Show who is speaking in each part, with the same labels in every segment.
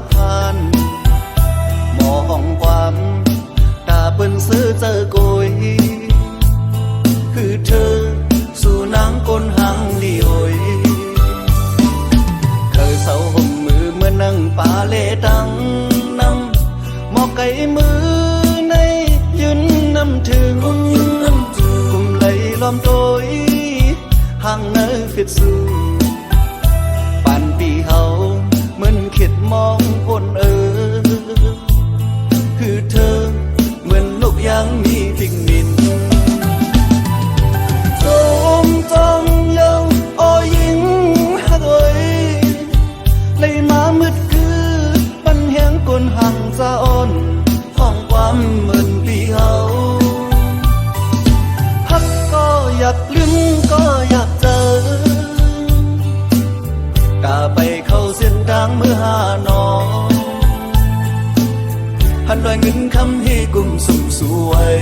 Speaker 1: ดผ่านหมอห้องความตาเปิ้นซื้อเจอโกยคือเธอสู่นางก้นหางลีโอยเคยเสาห่มมือเมื่อนั่งป่าเลตังนำหมอกไก่มือในยืนนำถึงกุมไหลล้อมโดยห่างเนอฟิดสู่ป่านปีเฮาเหมือนคิดมองคนคือเธอเหมือนนกยางมีติ่งมินจมจองเย้าโอยิงฮักเอ้ยเลยมามืดคือปันแหงกนห่างจะอ่อนห้องความเหมือนปีเฮาฮักก็อยากลืมก็อยากเจอกาไปเข้าเส้นทางมือหาน้องหันลอยเงินคำให้กุมสุ่มสวย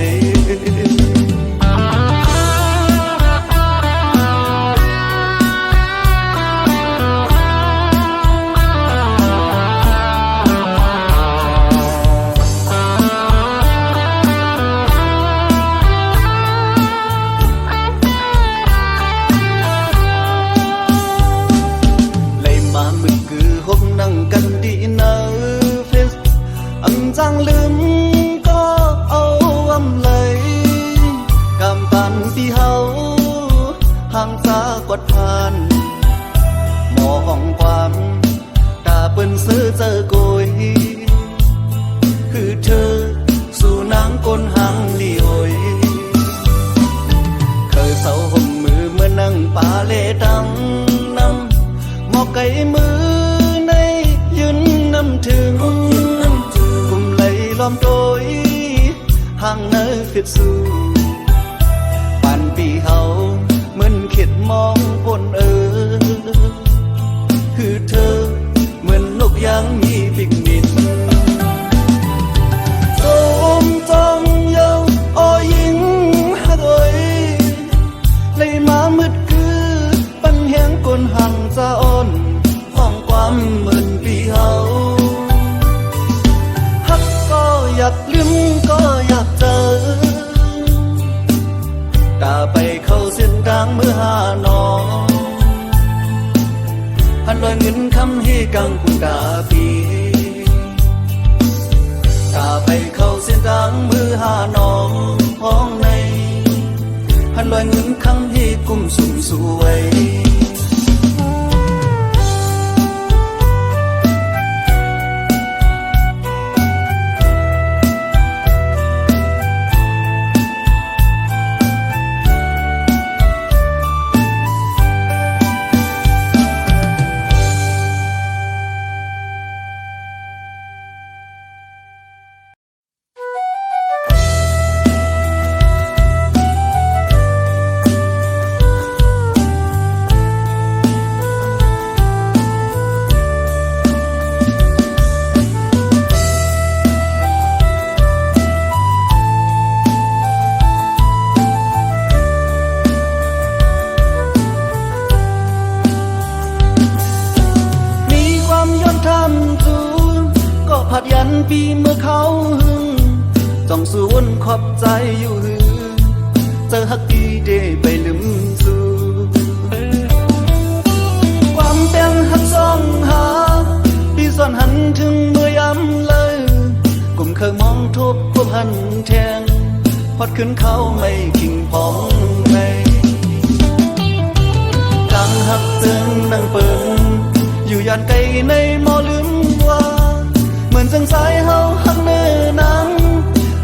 Speaker 1: จังลืมก็เอาอำเลยกำปันที่เฮาห่างจากดผ่านหมอห้องความตาเปิ้นซื้อเจอโกยคือเธอสู่นางก้นหางลีโอยเคยเสาห่มมือเมื่อนั่งป่าเลตังนำหมอกไก่มือในยืนนำถึงล้อมโดยห่างเนอฟิดสู่ป่านปีเฮาเหมือนคิดมองคนคือเธอเหมือนนกยางมีปิกนินจมจองเย้าโอยิงฮักเอ้ยเลยมามืดคือปันแหงกนห่างจะอ่อนห้องความเหมือนปีเฮาอยากลืมก็อยากเจอกาไปเข้าเส้นทางมือหาน้องหันลอยเงินคำให้กังกุงกาปีกาไปเข้าเส้นทางมือหาน้องห้องในหันลอยเงินคำให้กุมสุ่มสวยผัดยันปีเมื่อเขาหึงจ้องสวนขอบใจอยู่หึงเจอฮักดีเดไปลืมสู่ความเป็นฮักซองหาที่ซ่อนหันถึงเมื่อยำเลยกลุ่มเคยมองทบควบหันแทงพอดขึ้นเขาไม่ขิงพองไม่กลางหักเตือนดังเปิงอยู่ยานไกลในมอลืมว่าเหมือนจังสายเฮาหักเนื้อนัง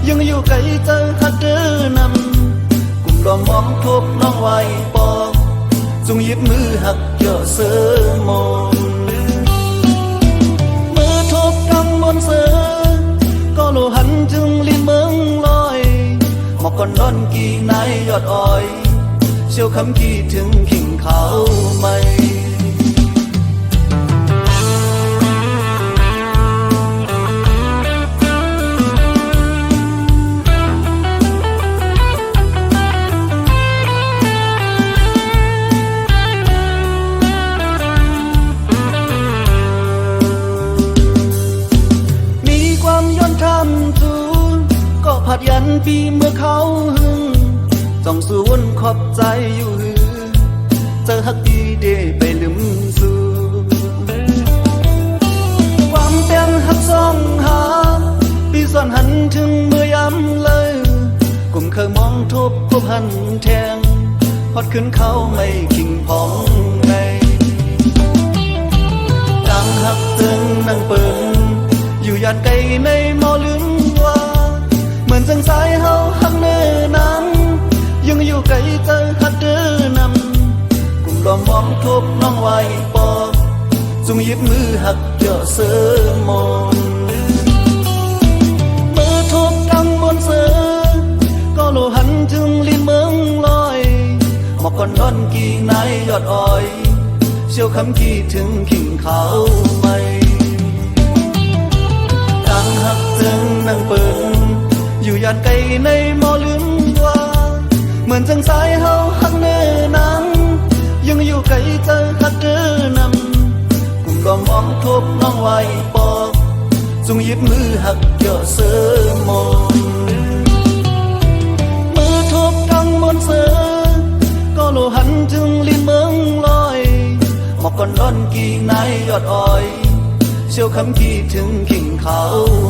Speaker 1: ยังอยู่ไกลเจอหักเดินนำกลุ่มดอมมองทบน้องไว้ปอกจงหยิบมือหักเยาะเสือมนมือทบกำมนเสือก็โลหันจึงลิ้นเมืองลอยหมอกก่อนนอนกี่นายยอดอ้อยเชี่ยวคำกี่ถึงขิงเขาไม่ ปีเมื่อเขาหึงจ้องสวนขอบใจอยู่หือเจอฮักดีเดไปลืมสู่ความเตียงฮักสองหาปีส่วนหันถึงเมื่อยำเลยกลุ่มเคยมองทบพบหันแทงฮอดขึ้นเขาไม่ขิงพองในดังฮักจึงนั่งเปิงอยู่ยานไกลในมอลืมว่าเหมือนจังสายเฮาหักเนื้อนั้นยังอยู่ไกลเจอฮักเดินนำกลุ่มลอมมองทบน้องไว้ปอบจุงยิบมือหักเยาะเสือมนมือทบกำบนเสือก็โลหันถึงลิ้นเมืองลอยหมอกก่อนนอนกี่นายยอดอ้อยเชี่ยวคำกี่ถึงขิงเขาไม่ดังหักจึงนั่งเปิงอยู่ยานไกลในมอลืมว่าเหมือนจังสายเฮาหักเนื้อนั้นยังอยู่ไกลเจอฮักเดินนำกลุ่มลอมมองทบน้องไว้ปอบจุงยิบมือหักเยาะเสือมนมือทบกังบนเสือก็โลหันถึงลิ้นเมืองลอยหมอกก่อนนอนกี่นายยอดอ้อยเชี่ยวคำกี่ถึงขิงเขา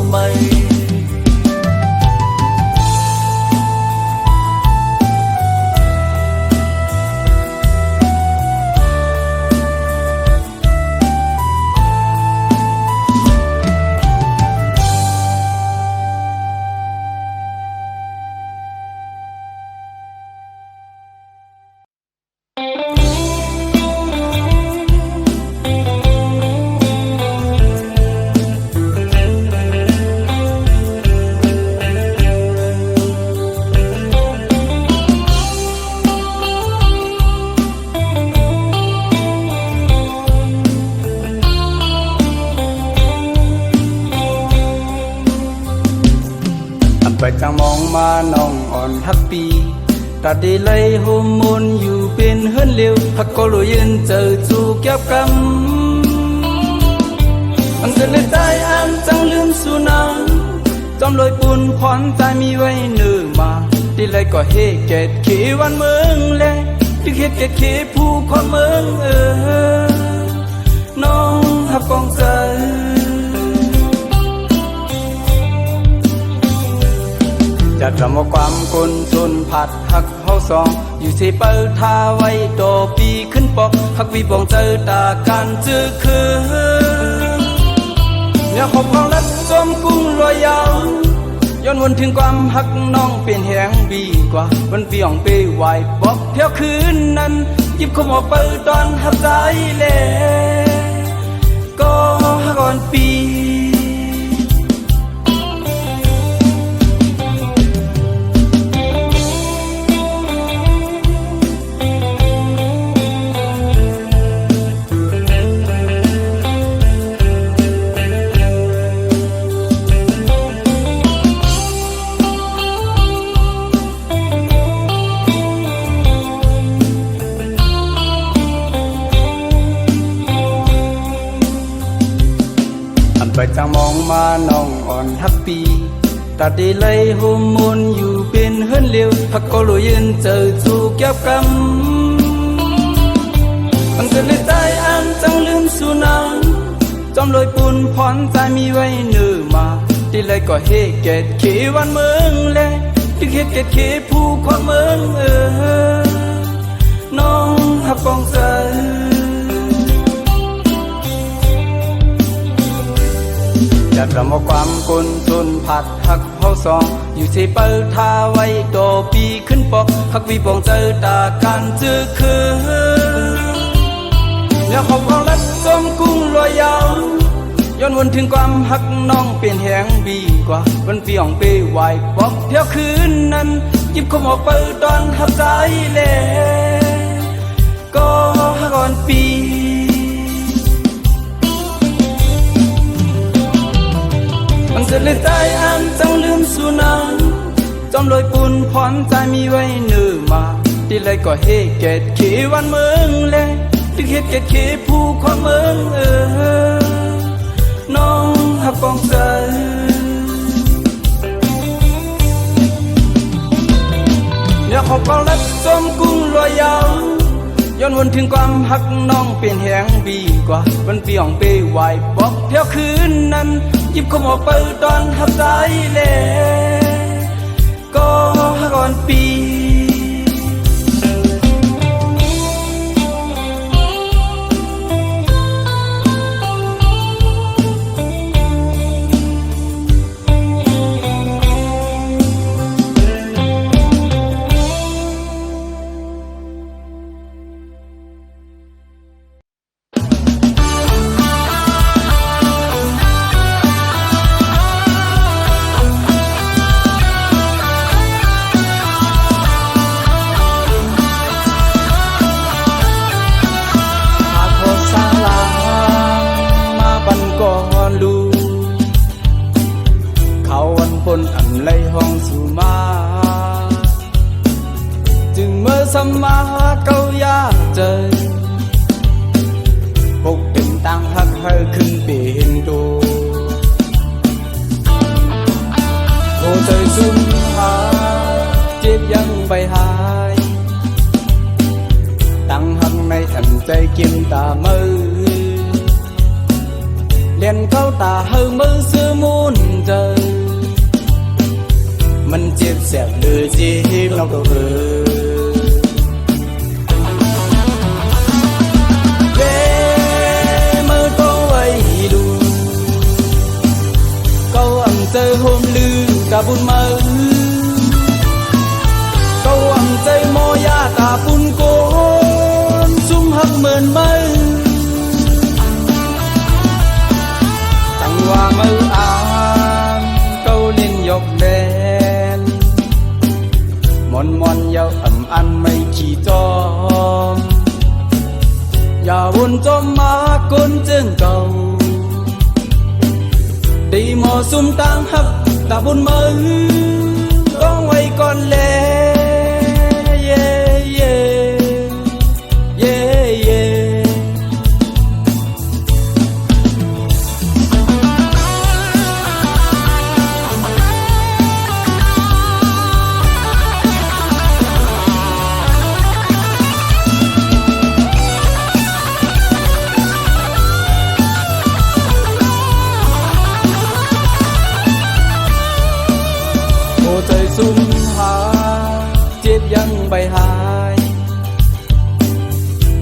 Speaker 1: ไม่
Speaker 2: ไปจังมองมาน้องอ่อนฮักปีตาดีเลยโฮมมนอยู่เป็นเฮิรนเลียวพักก็รู้ยืนเจอจู่เก็บกำมันจะเลยใจอันจังลืมสู่นางจอมลอยปุ่นพรใจมีไว้เนื้อมาดีเลยก็เฮเกตขีวันเมืองแลดึกเฮเกตขีผู้คนเมืองน้องฮักกองใจจะทำความกุนสุนผัดหักเฮาสองอยู่ที่เปิดท่าไว้โตปีขึ้นปอกหักวีบองเจอตากันจื้อคืออย่าขบของรัดจมกุ้งรอยยาวย้อนวนถึงความหักน้องเป็นแหงบีกว่าวันเปียงไปไหวบอกเที่ยวคืนนั้นยิบขมออกเปิดตอนหักใจเล่ก็หักก่อนปีไปจังมองมาน้องอ่อนฮักปีตาดีเลยโฮมมนอยู่เป็นเฮิรนเลียวพักก็รู้ยืนเจอจู่เก็บกำมันจะเลยใจอันจังลืมสู่นางจอมลอยปุ่นพรใจมีไว้เนื้อมาดีเลยก็เฮเกตขีวันเมืองแลดึกเฮเกตขีผู้คนเมืองน้องฮักกองใจจะทำความกุนสุนผัดหักเฮาสองอยู่ที่เปิดท่าไว้โตปีขึ้นปอกหักวีบองเจอตากันจื้อคืออย่าขบของรัดจมกุ้งรอยยาวย้อนวนถึงความหักน้องเป็นแหงบีกว่าวันเปียงไปไหวบอกเที่ยวคืนนั้นยิบขมออกเปิดตอนหักใจเล่ก็หักก่อนปีมันจะเลยใจอันจังลืมสู่นางจอมลอยปุ่นพรใจมีไว้เนื้อมาดีเลยก็เฮเกตขีวันเมืองแลดึกเฮเกตขีผู้คนเมืองน้องฮักกองใจ ขอก้องรักส้มกุ้งรอยยาวย้อนวนถึงความหักน้องเปลี่ยนแหงบีกว่าวันเปียงเปไหวบอกเที่ยวคืนนั้นหยิบขมอเปิดตอนหับใจเล่ก็หักอ่อนปีอันไล่ห้องสู่มาจึงเมื่อสมาเก้ายาเจอพกเป็นตังหักให้ขึ้นเป็นโดโอ้ใจซุ่มหาเจ็บยังไปหายตังหักในอันใจกินตามือเลียนเข้าตาเฮามือซื้อมุนเจอมันเจ็บแสบหรือเจ็บเราก็เเว้มือก็ไว้ดูก็อังเจอโฮมลือกะบุญมือก็อังใจโมยาตาปุ่นโกนซุ่มหักเหมือนมือตั้งว่ามืออ่านเก้าลิ้นยกแดมอนยาวอันไม่ขี้จอมอย่าวนจมมาก้นจึงเก่าดีหมอซุ่มตั้งหักตาบุญมือต้องไว้ก่อนแลเย่เย่เย่เย่ใจซุ่มหาเจ็บยังไปหาย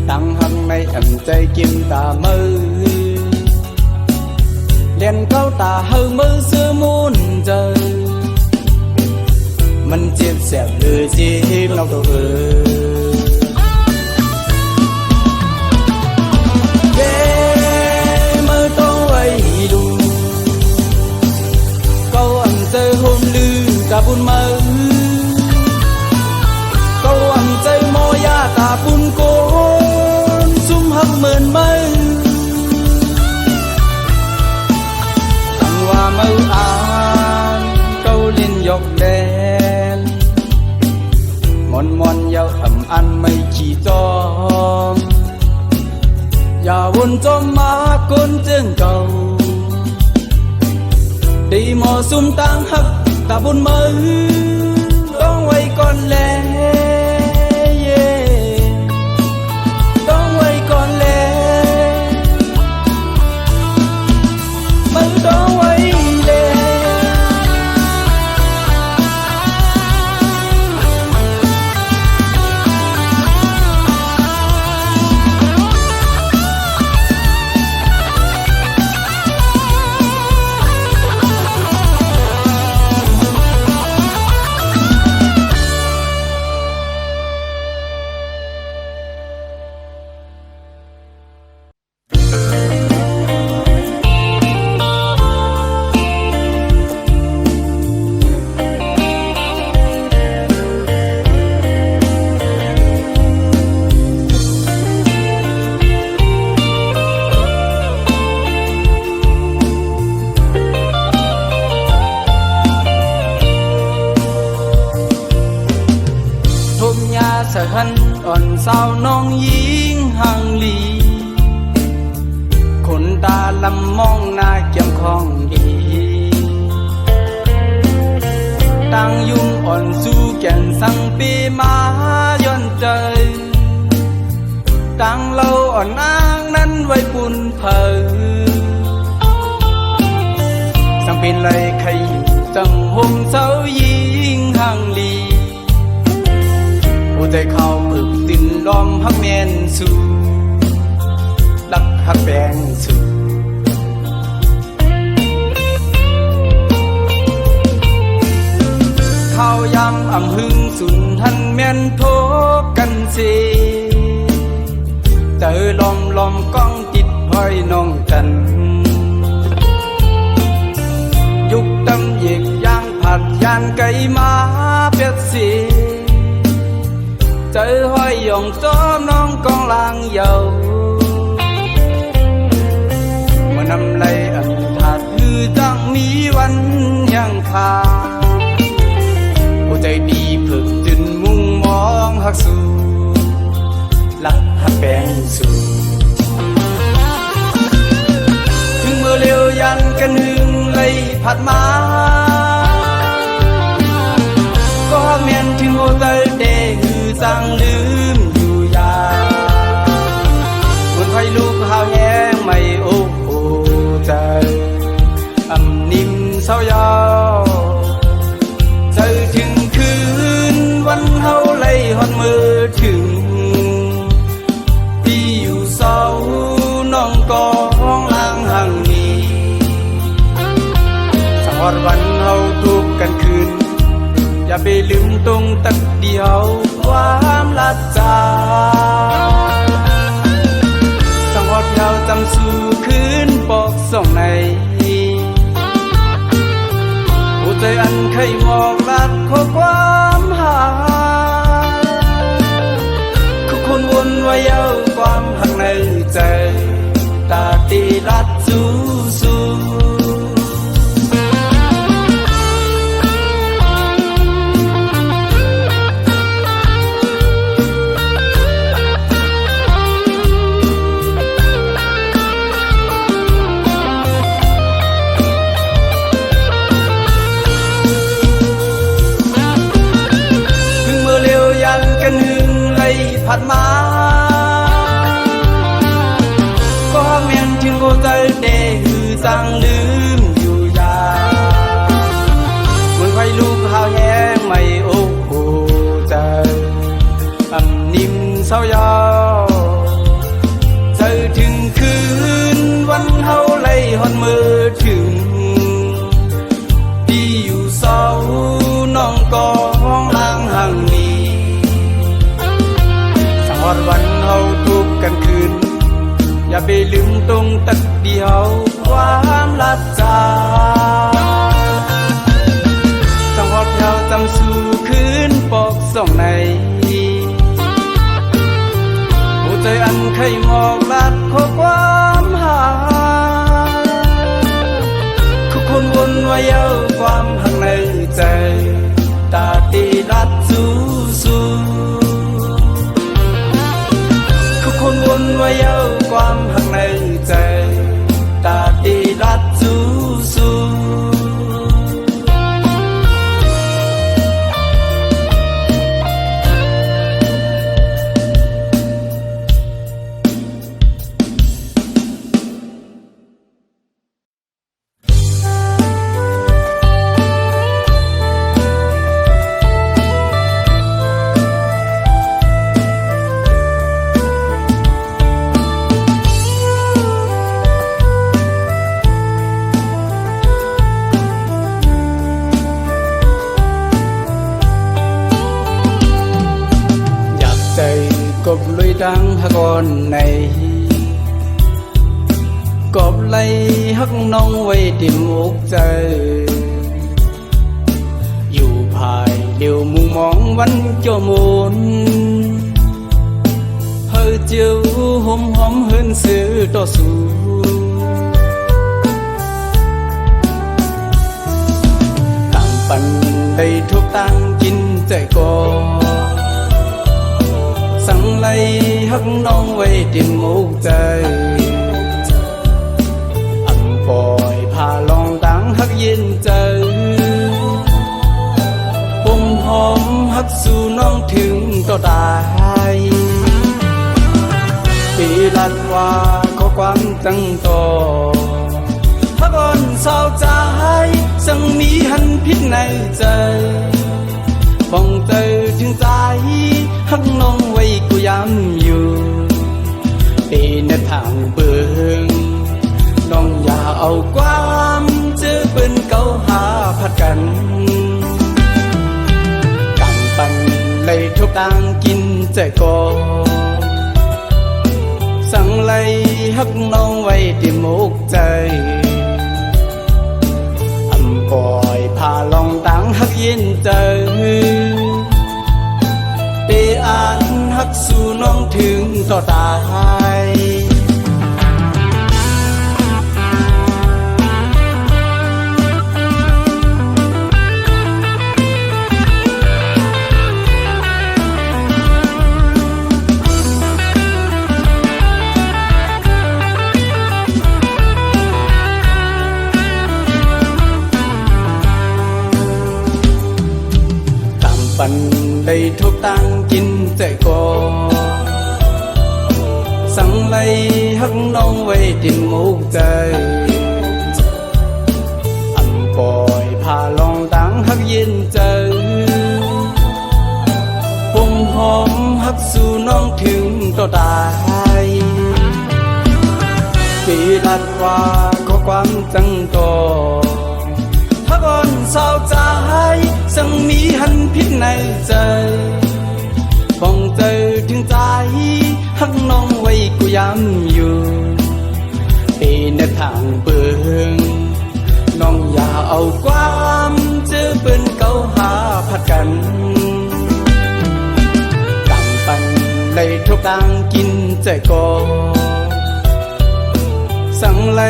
Speaker 2: ตั้งหักในอันใจกินตามือเลียนเข้าตาเฮามือซื้อมุนเจอมันเจ็บแสบหรือเจ็บเราก็เย้มือต้องไว้ดูก็อันเจอโฮมลือกะบุญมือก็อังใจโมยาตาปุ่นโกนซุ่มหักเหมือนมือตั้งว่ามืออ่านเก้าลิ้นยกแดนมอนยาวอันไม่ขี้จอมอย่าวนจมมาก้นจึงเก่าดีหมอซุ่มตั้งหักตาบุญมือต้องไว้ก่อนแลเย่ต้องไว้ก่อนแลมือต้องไว้แลสะหันอ่อนสาวน้องหญิงห่างลีคนตาลำมองหน้าเกี่ยมของดี ต่างยุ่งอ่อนสู้แก่นสังปีมาย้อนใจต่างเราอ่อนอ้างนั้นไว้ปุ่นเผยสังเป็นไรใครจังห่มเสายิงห่างลีผู้ใจเข้าอึกตินล้อมฮักแมนสู่รักฮักแบงสู่ข้าวยำอ่ำหึงสุนทันแม่นโทกันเสเจอลอมก้องติดห้อยน้องกันยุกตำเหยกย่างผัดยานไก่มาเปียดสีเจอห้อยยองจอมน้องกองลางเยาเมื่อนำไหลอันถาดคือจังมีวันยังคาหัวใจดีเพิ่งจนมุ่งมองหักสู่รักฮักแบงสู่ถึงเมื่อเลี้ยวยันกันหึงเลยผัดมาก็เมียนถึงโอเตอร์เดหือสั่งลืมอยู่ยาคนไฟลูกหาวแย้งไม่โอ้โหใจอำนิ่มเศร้ายาวใจถึงคืนวันเฮาไล่หอนมือถึงที่อยู่เศร้าน้องกองลางห่างนี้สังวรวันเฮาทุกกันคืนอย่าไปลืมตรงตักเดียวความลัดจาสังวรเฮาจำสู่คืนปอกส่องในหัวใจอันเคยมองลัดข้อความหาคือคนวนไว้เย้าความหักในใจตาตีลัดสู้ผัดมาก็เมียนถึงโอเตอร์เดหือสั่งลืมอยู่ยาเหมือนไฟลูกหาวแย้งไม่โอ้โหใจอำนิ่มเศร้ายาวใจถึงคืนวันเฮาไล่หอนมือถึงที่อยู่เศร้าน้องกองลางห่างนี้วันเฮาทุกกันคืนอย่าไปลืมตรงตักเดียวความลัดจาสังหอดเฮาจำสู่คืนปอกส่องในหัวใจอันเคยมองลัดข้อความหาคือคนวนไว้เย้าความหักในใจตาตีลัดสู้คนวนไว้เย้าความหักในใจตาตีรัดสู้กบลุยดังฮักอ่อนในกบไล่ฮักน้องไว้ติ่มอกใจอยู่ภายเดียวมุงมองวันเจ้ามูลเฮอเจียวหอมเฮินซื้อต่อสู้ต่างปันได้ทุกต่างกินใจก่อสั่งไล่ฮักน้องไว้ติ่มอกใจอันปล่อยพาลองดังฮักเย็นใจ ความตั้งต่อถ้าก่อนเศร้าใจสังมีหันพิษในใจบ้องเจอถึงใจหักน้องไว้กูย้ำอยู่เป็นในทางเบิ่งน้องอย่าเอาความเจอเปิ้นเก่าหาพัดกันต่างปันเลยทุกต่างกินใจก่อสั่งไล่หักน้องไว้ที่มุกใจอำปล่อยพาลองตั้งหักเย็นใจไปอ่านหักสู่น้องถึงต่อตายปันได้ทุกตังกินใจก่อสั่งไล่หักน้องไว้ที่มุกใจอำปล่อยพาลองตั้งหักเย็นใจผมหอมหักสู่น้องถึงต่อตายปีนัดว่าขอความจังต่อถ้าก่อนเศร้าใจสังมีหันพิษในใจบ้องเจอถึงใจหักน้องไว้กูย้ำอยู่เป็นในทางเบิ่งน้องอย่าเอาความเจอเปิ้นเก่าหาพัดกันต่างปันเลยทุกต่างกินใจก่อสั่งไล่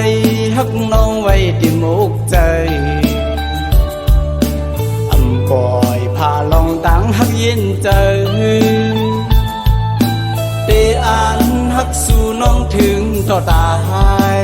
Speaker 2: หักน้องไว้ที่มุกใจปล่อยพาลองตั้งหักเย็นใจไปอ่านหักสู่น้องถึงต่อตาย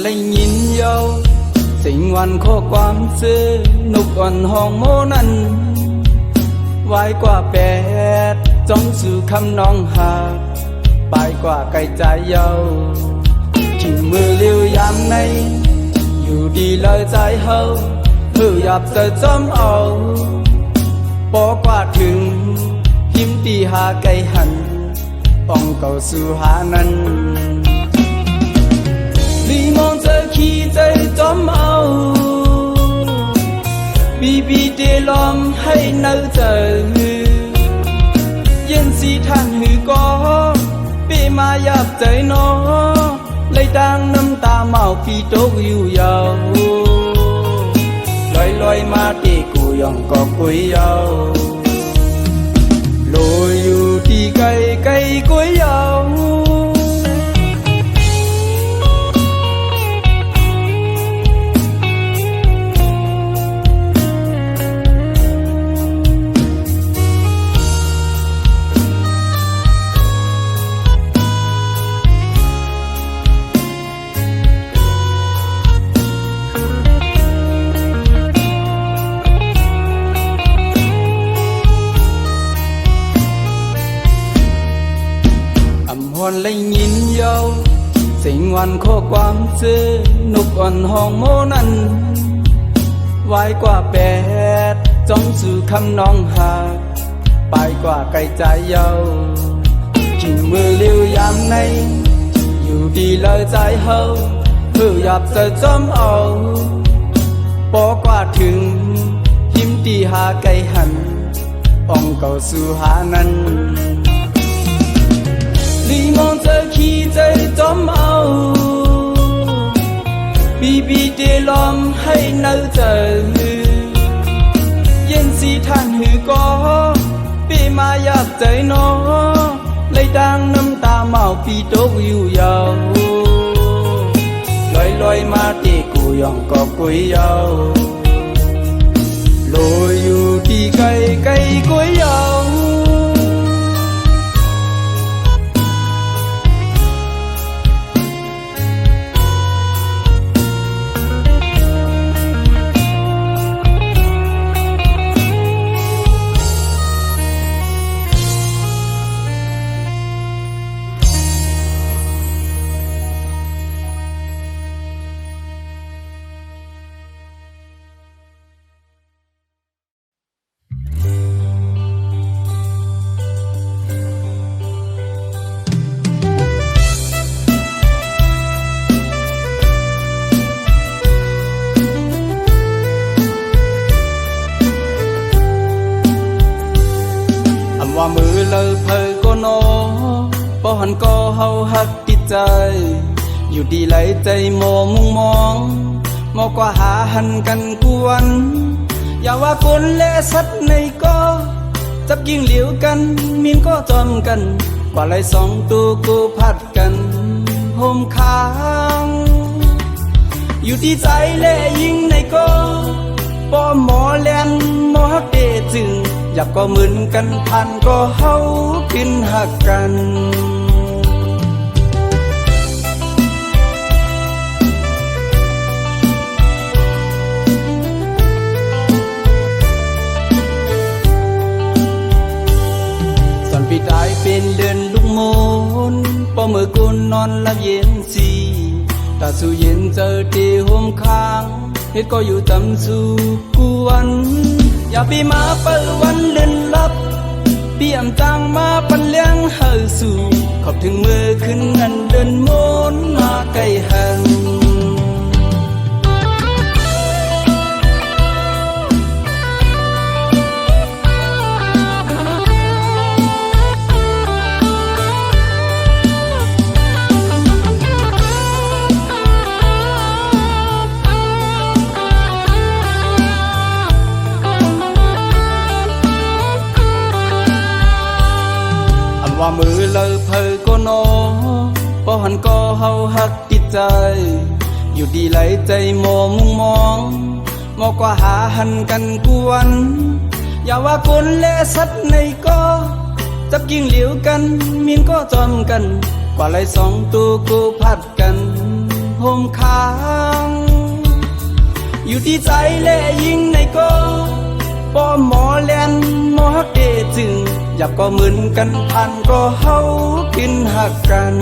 Speaker 2: และยินเยาสิ่งวันข้อความซื้อนกอ่อนห้องโมนั้นไว้กว่าแปดจ้องสู่คำน้องหากไปกว่าไกลใจเยาขิงมือเลี้ยวยามในอยู่ดีเลยใจเฮาเพื่อหยับจะจอมเอาปอกว่าถึงหิมตีหาไกลหันป้องเก่าสู่หานั้นลีมองเธอขี้ใจจอมเอาบีบีเดลอมให้เนื้อเจอเย็นสีท่านหือก็เปมาหยับใจน้อเลยดังน้ำตาเมาปีโตกอยู่ยาวลอยลอยมาตีกูยองก็กุยยาวลอยอยู่ที่ไกลไกลกุยยาวและยินเยาสิ่งวันข้อความซื้อนกอ่อนห้องโมนั้นไว้กว่าแปดจ้องสู่คำน้องหากไปกว่าไกลใจเยาขิงมือเลี้ยวยามในอยู่ดีเลยใจเฮาเพื่อหยับจะจอมเอาปอกว่าถึงหิมตีหาไกลหันป้องเก่าสู่หานั้นลี khi chơi tóm ao bi bi tê lom hay nâu chờ yên si than hư có bi ma yap tới nó lấy đang năm ta màu pi tốt yêu giàu loài loài ma tê cụ yong có cuối giàu lôi yêu đi cây cây cuối giàuว่ามือเลยเพอก็นอพอหันก็เฮาหักติดใจอยู่ดีไหลใจโมมุงมองมอกว่าหาหันกันกวนอย่าว่าคนและสัตว์ในก็จับยิงเหลียวกันมีนก็จอมกันกว่าไหลสองตัวกูพัดกันโฮมค้างอยู่ที่ใจและยิงในก็ป้อหมอแลนหมอฮักเดจึงอยากก็เหมือนกันพันก็เฮาขึ้นหักกันตอนปีตายเป็นเดือนลูกโมนพอเมื่อกุนนอนหลับเย็นสีตาสู่เย็นเจอที่ห่มค้างเฮ็ดก็อยู่ตำสู่กวนอย่าปีมาเปิดวันเล่นลับเปี่ยมตังมาปันเลี้ยงเฮาสู่ขอบถึงมือขึ้นเงินเดินมนมาไกลหันว่ามือเลยเพอก็นอพอหันก็เฮาหักติดใจอยู่ดีไหลใจโมมุงมองมอกว่าหาหันกันกวนอย่าว่าคนและสัตว์ในก็จับยิงเหลียวกันมีนก็จอมกันกว่าไหลสองตัวกูพัดกันโฮมค้างอยู่ที่ใจและยิงในก็ป้อหมอแลนหมอฮักเดจึงอยากก็เหมือนกันพันก็เฮาขึ้นหักกัน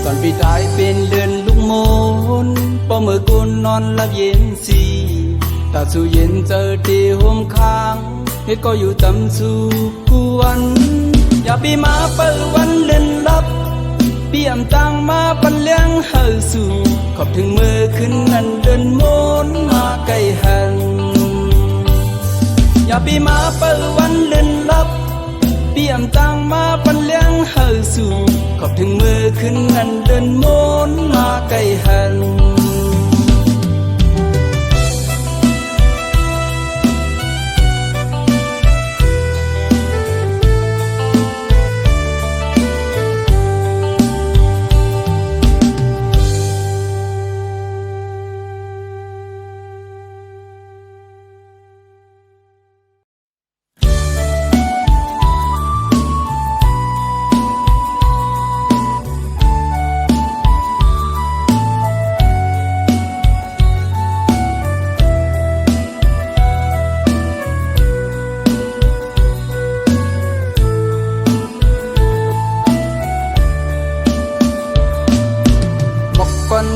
Speaker 2: ตอนปีตายเป็นเดือนลูกโมนพอเมื่อกุนนอนหลับเย็นสีตาสู่เย็นเจอที่ห่มค้างเฮ็ดก็อยู่ตำสู่กวนอย่าปีมาเปิดวันเล่นลับเปี่ยมตังมาปันเลี้ยงเฮาสู่ขอบถึงมือขึ้นนั่นเดินมนมาไกลหันอย่าปีมาเปิดวันเล่นลับเปี่ยมตังมาปันเลี้ยงเฮาสู่ขอบถึงมือขึ้นนั่นเดินมนมาไกลหัน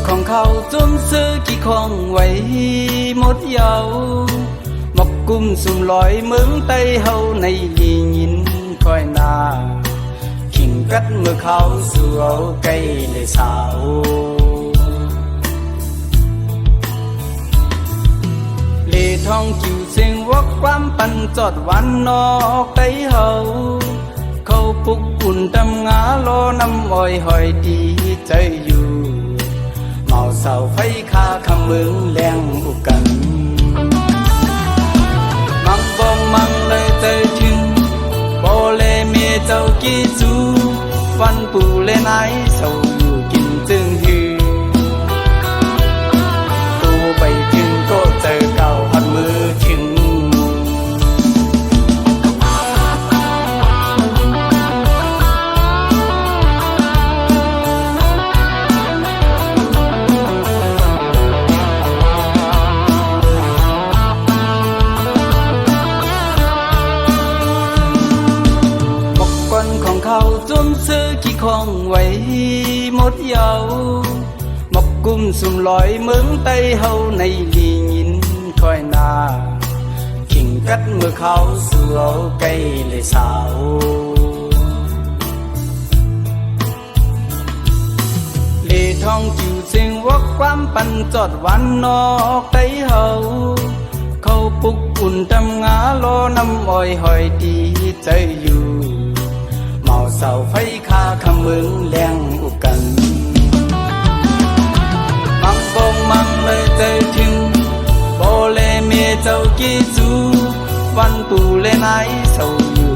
Speaker 2: ของเขาจุ่มซื้อกี่ของไว้หมดเยาหมกกุ้มสุ่มลอยเมืองไตเฮาในลียินคอยนาขิงกัดเมื่อเขาสู่เอาไกลเลยสาว องคิวเสียงวอกความปันจอดวันนอกไตเฮาเขาปุกปุ่นตำงาโลน้ำอ้อยหอยดีใจอยู่เมาเสาไฟคาคำเมืองแรงอุกันมังบองมังเลยใจถึงโบเลเมียเจ้ากี่จูวันปูเลนไอเศร้าอยู่กินจึงฮือตูไปถึงก็เจอเก่าหัดมือถึงเขาจุ่มซื้อขี้ของไว้หมดเยาหมกกุมสุ่มลอยเมืองไตเฮาในลียินคอยนาขิงกัดเมื่อเขาสู่เอาไกลเลยสาวเลท้องจิวเสียงวอกความปันจอดวันนอกไตเฮาเขาปุกอุ่นตำงาโลน้ำอ้อยหอยดีใจอยู่เมาเสาไฟคาคำเมืองแรงอุกันมังบงมังเลยใจถึงโบเลเมียเจ้ากี่จูวันปูเลนไอเศร้าอยู่